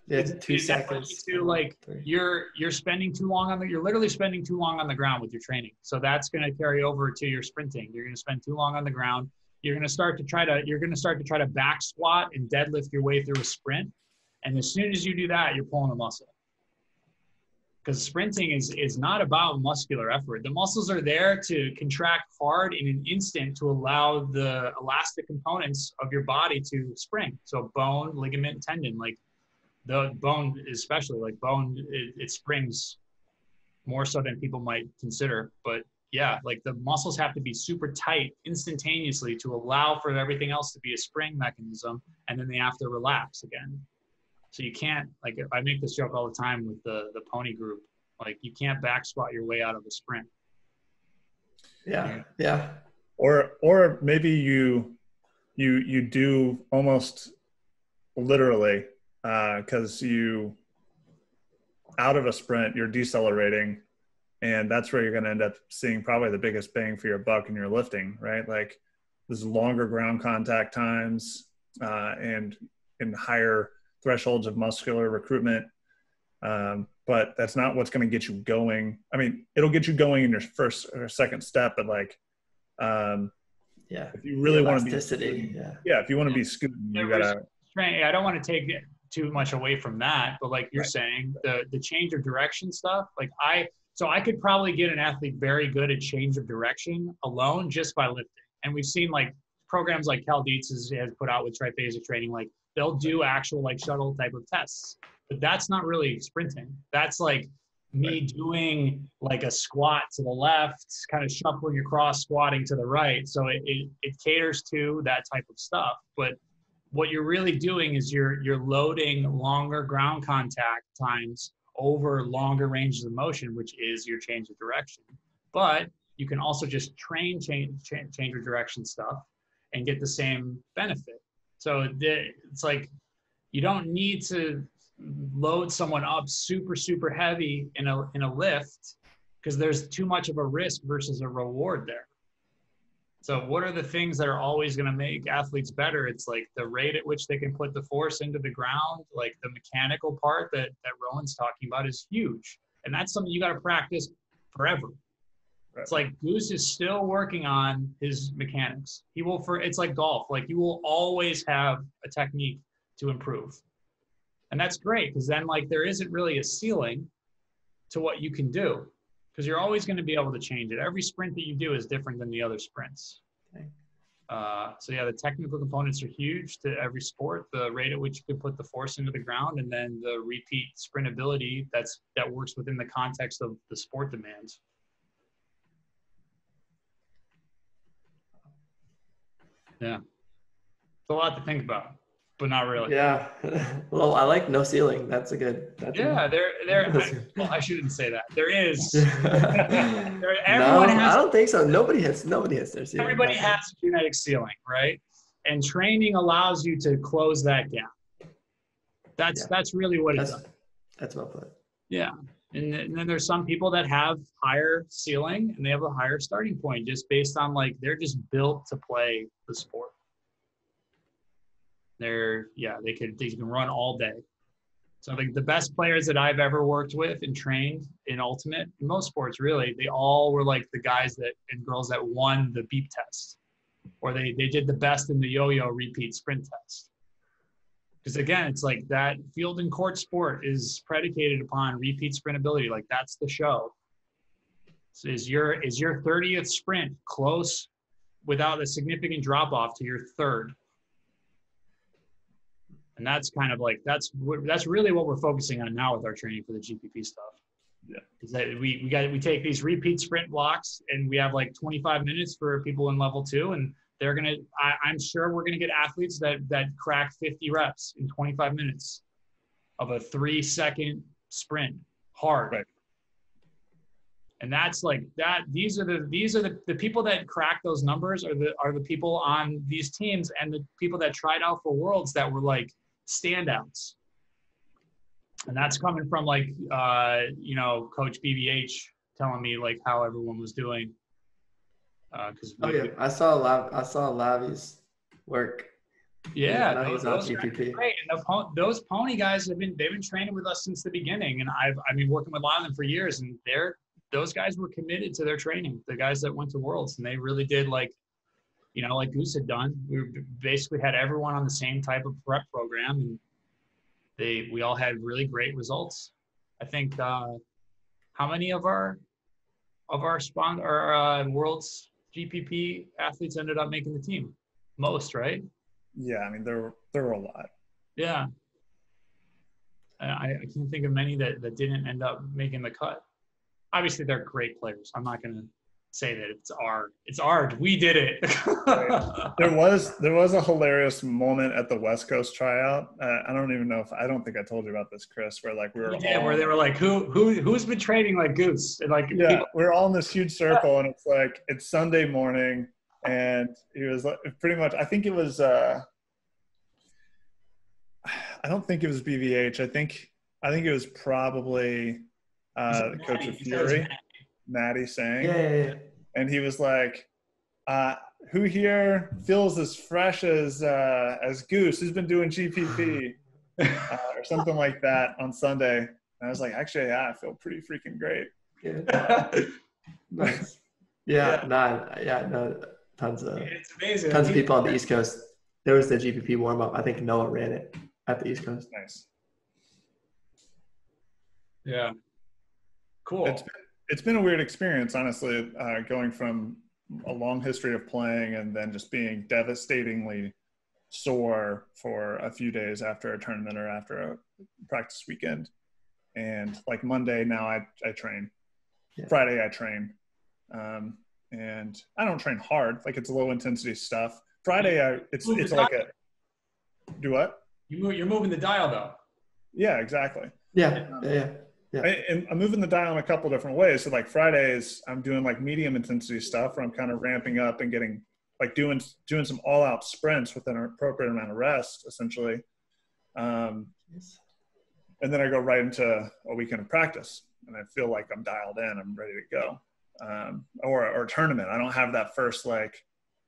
is 2 seconds. To like you're spending too long on you're literally spending too long on the ground with your training. So that's going to carry over to your sprinting. You're going to spend too long on the ground. You're going to start to try to back squat and deadlift your way through a sprint. And as soon as you do that, you're pulling a muscle. Because sprinting is not about muscular effort. The muscles are there to contract hard in an instant to allow the elastic components of your body to spring. So bone, ligament, tendon, like the bone, especially like bone, it springs more so than people might consider. But yeah, like the muscles have to be super tight instantaneously to allow for everything else to be a spring mechanism, and then they have to relax again. So you can't, like, I make this joke all the time with the pony group, like you can't back squat your way out of a sprint. Yeah. Or maybe you do almost literally, because you out of a sprint, you're decelerating, and that's where you're going to end up seeing probably the biggest bang for your buck in your lifting, right? Like there's longer ground contact times and higher thresholds of muscular recruitment. But that's not what's going to get you going. I mean, it'll get you going in your first or second step, but like, if you really want to be, if you want to be scooting, you gotta. I don't want to take too much away from that, but like you're saying, the change of direction stuff, like I could probably get an athlete very good at change of direction alone just by lifting. And we've seen like programs like Cal Dietz has put out with triphasic training, like they'll do actual like shuttle type of tests, but that's not really sprinting. That's like me doing like a squat to the left, kind of shuffling across, squatting to the right. So it caters to that type of stuff. But what you're really doing is you're loading longer ground contact times over longer ranges of motion, which is your change of direction. But you can also just train change of direction stuff and get the same benefit. So it's like you don't need to load someone up super, super heavy in a lift, because there's too much of a risk versus a reward there. So what are the things that are always going to make athletes better? It's like the rate at which they can put the force into the ground, like the mechanical part that Rowan's talking about is huge. And that's something you got to practice forever. Right. It's like Goose is still working on his mechanics. It's like golf. Like you will always have a technique to improve. And that's great, because then like there isn't really a ceiling to what you can do, because you're always going to be able to change it. Every sprint that you do is different than the other sprints. Okay. So yeah, the technical components are huge to every sport. The rate at which you can put the force into the ground, and then the repeat sprint ability that works within the context of the sport demands. Yeah, it's a lot to think about, but not really. Yeah. Well, I like no ceiling. That's a good. I shouldn't say that. There is. I don't think so. Nobody has their ceiling. Everybody has a genetic ceiling, right? And training allows you to close that gap. That's really what it does. That's well put. Yeah. And then there's some people that have higher ceiling and they have a higher starting point just based on like they're just built to play the sport. They can run all day. So like the best players that I've ever worked with and trained in Ultimate, in most sports really, they all were like the guys that and girls that won the beep test, or they did the best in the yo-yo repeat sprint test. Because again, it's like that field and court sport is predicated upon repeat sprint ability. Like that's the show. So is your 30th sprint close without a significant drop off to your third? And that's kind of like that's really what we're focusing on now with our training for the GPP stuff. Yeah, is that we take these repeat sprint blocks and we have like 25 minutes for people in level 2, and they're gonna. I'm sure we're gonna get athletes that crack 50 reps in 25 minutes of a 3-second sprint hard. Right. And that's like that. These are the people that crack those numbers are the people on these teams and the people that tried out for Worlds that were like standouts. And that's coming from like Coach BBH telling me like how everyone was doing. I saw Lavi's work. Yeah, those on GPP. Great. And those pony guys they've been training with us since the beginning, and I've been working with a lot of them for years, and those guys were committed to their training. The guys that went to Worlds, and they really did like Goose had done. We basically had everyone on the same type of prep program, and we all had really great results. I think how many of our Worlds GPP athletes ended up making the team? Most, right? Yeah, I mean there were a lot. Yeah, I can't think of many that didn't end up making the cut. Obviously, they're great players. I'm not going to say that it's art. We did it. There was a hilarious moment at the West Coast tryout. I don't think I told you about this, Chris, where like where they were like, who's been training like Goose? And like we're all in this huge circle, and it's like it's Sunday morning, and he was like, pretty much. I think it was. I don't think it was BVH. I think it was probably Coach of Fury, Maddie saying. Yeah. And he was like, who here feels as fresh as Goose, who's been doing GPP or something like that on Sunday. And I was like, actually, yeah, I feel pretty freaking great. Yeah. Nice. No, tons of it's amazing. Tons of people on the East Coast. There was the GPP warm up. I think Noah ran it at the East Coast. Nice. Yeah. Cool. It's been a weird experience, honestly, going from a long history of playing and then just being devastatingly sore for a few days after a tournament or after a practice weekend. And like Monday now I train. Yeah. Friday I train. And I don't train hard. Like it's low intensity stuff. Friday it's like do what? You're moving the dial though. Yeah, exactly. Yeah. And I'm moving the dial in a couple different ways. So like Fridays, I'm doing like medium intensity stuff where I'm kind of ramping up and getting like doing some all out sprints with an appropriate amount of rest, essentially. And then I go right into a weekend of practice, and I feel like I'm dialed in. I'm ready to go. Or a tournament. I don't have that first like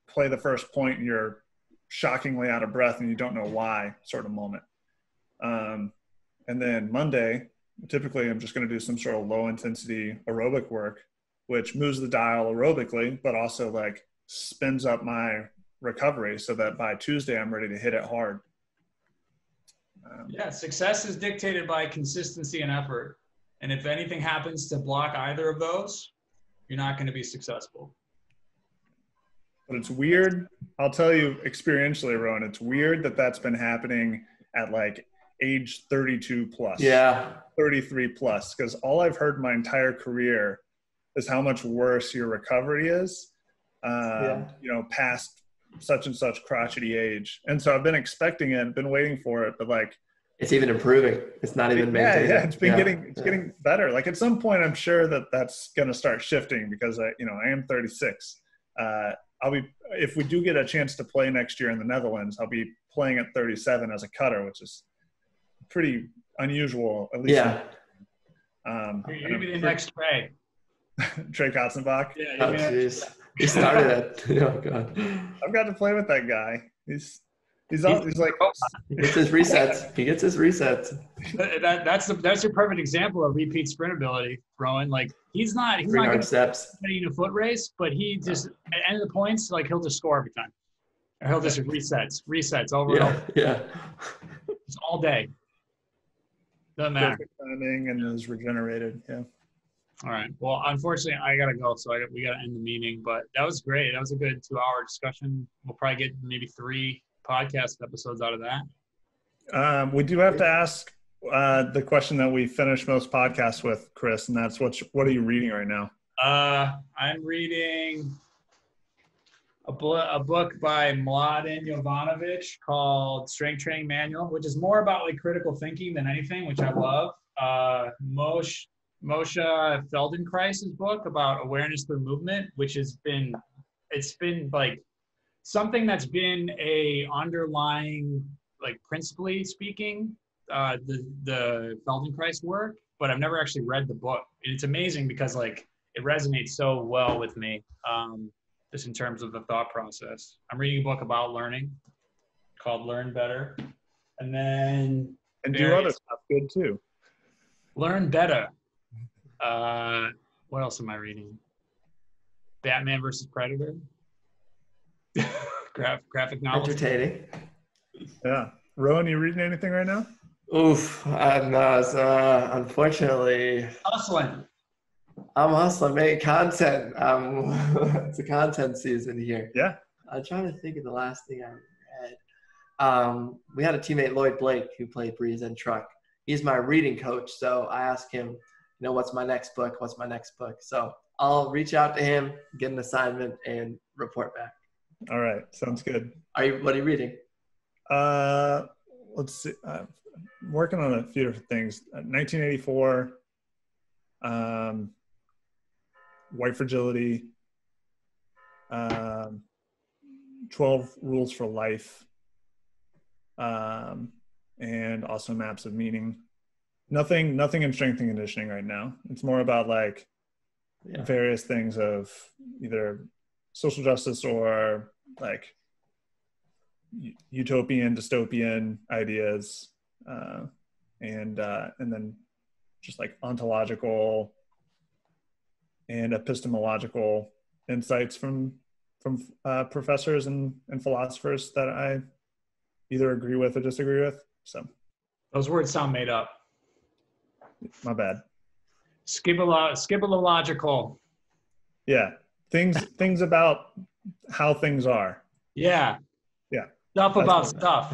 play the first point and you're shockingly out of breath and you don't know why sort of moment. And then Monday, typically I'm just going to do some sort of low intensity aerobic work, which moves the dial aerobically, but also like spins up my recovery so that by Tuesday I'm ready to hit it hard. Success is dictated by consistency and effort. And if anything happens to block either of those, you're not going to be successful. But it's weird. I'll tell you experientially, Rowan, it's weird that that's been happening at like age 32 plus. Yeah. 33 plus. Because all I've heard my entire career is how much worse your recovery is, past such and such crotchety age. And so I've been expecting it, been waiting for it, but like, it's even improving. It's not even maintaining. Yeah, it's getting better. Like at some point, I'm sure that that's going to start shifting because I am 36. If we do get a chance to play next year in the Netherlands, I'll be playing at 37 as a cutter, which is pretty unusual. At least. Yeah. You're gonna be the next Trey. Trey Katzenbach. Yeah. Oh, jeez. He started at. Oh God. I've got to play with that guy. He's like, he gets his resets. He gets his resets. That's your perfect example of repeat sprint ability, Rowan. Like he's not going steps to in a foot race, but he just at the end of the points, like he'll just score every time. Or he'll just resets over and over. Yeah. Just all day. Doesn't matter. Perfect timing and is regenerated. Yeah. All right. Well, unfortunately, I gotta go, so we gotta end the meeting. But that was great. That was a good 2-hour discussion. We'll probably get maybe 3 podcast episodes out of that. We do have to ask the question that we finish most podcasts with, Chris, and that's what are you reading right now? I'm reading a book by Mladen Jovanovic called Strength Training Manual, which is more about like critical thinking than anything, which I love. Moshe Feldenkrais's book about awareness through movement, which it's been like something that's been a underlying, like principally speaking, the Feldenkrais work, but I've never actually read the book. And it's amazing because like it resonates so well with me, just in terms of the thought process. I'm reading a book about learning called Learn Better. And then do other stuff good too. Learn Better. What else am I reading? Batman versus Predator. Graphic novel. Entertaining. Yeah. Rowan, you reading anything right now? Oof. No, unfortunately. Hustling. I'm hustling, making content. It's a content season here. Yeah. I'm trying to think of the last thing I read. We had a teammate, Lloyd Blake, who played Breeze and Truck. He's my reading coach, so I asked him, what's my next book? What's my next book? So I'll reach out to him, get an assignment, and report back. All right. Sounds good. What are you reading? Let's see. I'm working on a few different things. 1984, White Fragility, 12 Rules for Life, and also Maps of Meaning. Nothing in strength and conditioning right now. It's more about like various things of either social justice or like utopian, dystopian ideas, and then just like ontological and epistemological insights from professors and philosophers that I either agree with or disagree with. So those words sound made up. My bad. Skibological. Yeah. Things about how things are. Yeah. Yeah. Stuff about stuff.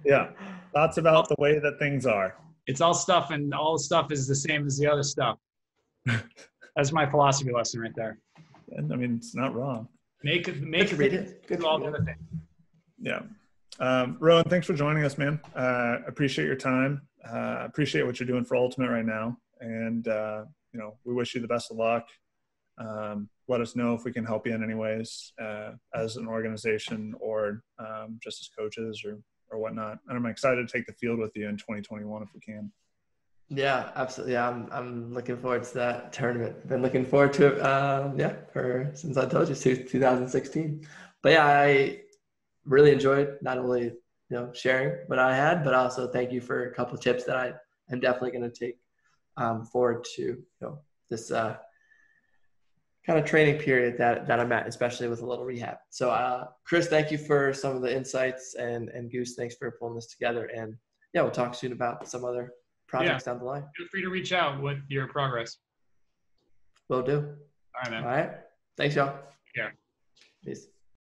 Yeah. Thoughts about the way that things are. It's all stuff, and all stuff is the same as the other stuff. That's my philosophy lesson right there. And I mean, it's not wrong. Make it read it. Good all the other thing. Yeah. Rowan, thanks for joining us, man. Appreciate your time. Appreciate what you're doing for Ultimate right now. And, we wish you the best of luck. Let us know if we can help you in any ways, as an organization or just as coaches or whatnot. And I'm excited to take the field with you in 2021 if we can. Yeah, absolutely. Yeah, I'm looking forward to that tournament. Been looking forward to it, since I told you, 2016. But yeah, I really enjoyed not only sharing what I had, but also thank you for a couple of tips that I am definitely going to take forward to this kind of training period that I'm at, especially with a little rehab. So Chris, thank you for some of the insights, and Goose, thanks for pulling this together. And yeah, we'll talk soon about some other projects down the line. Feel free to reach out with your progress. Will do. All right, man. All right. Thanks, y'all. Yeah. Peace.